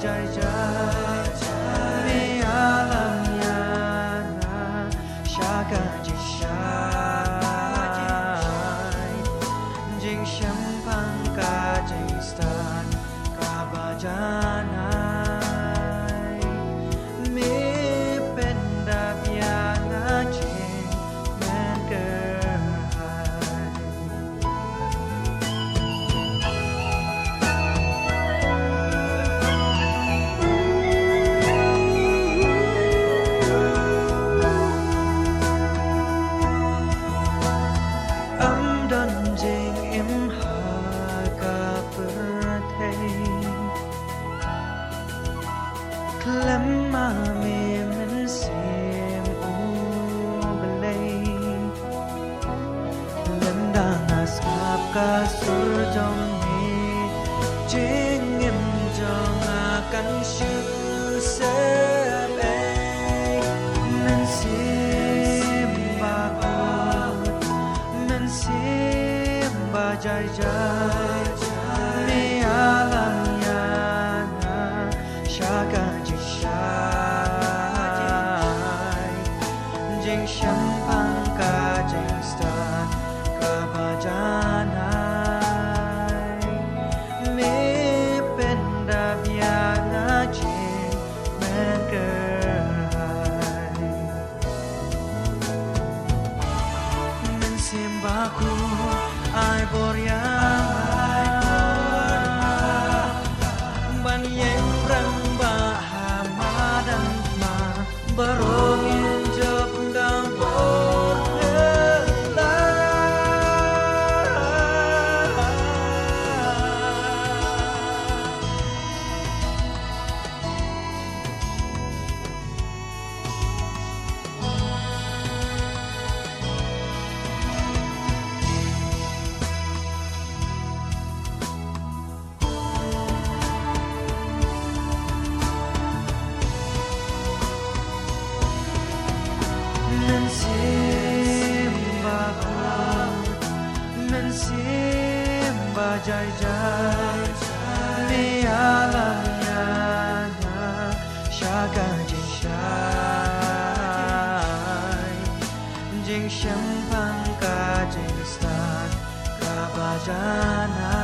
jai jai mi alam yana shaka jishai jing shampang ka jing stan ka bajanai mi pendap yana jing menker Lama men sim ubalay Landang asap ka surjong ni Jingim jong akan syusap Men sim bakut Men sim bajai jai Ni alam yana Shaka jing shampang ka jing stan ka bajanai mi pendap yana jing menkerai men simbaku ai boryang ban yang rang bahamadan ma barongin jop dang Men simba jai jai Ni alam yana Shaka jishai Jing shampang ka jing stan Ka bajana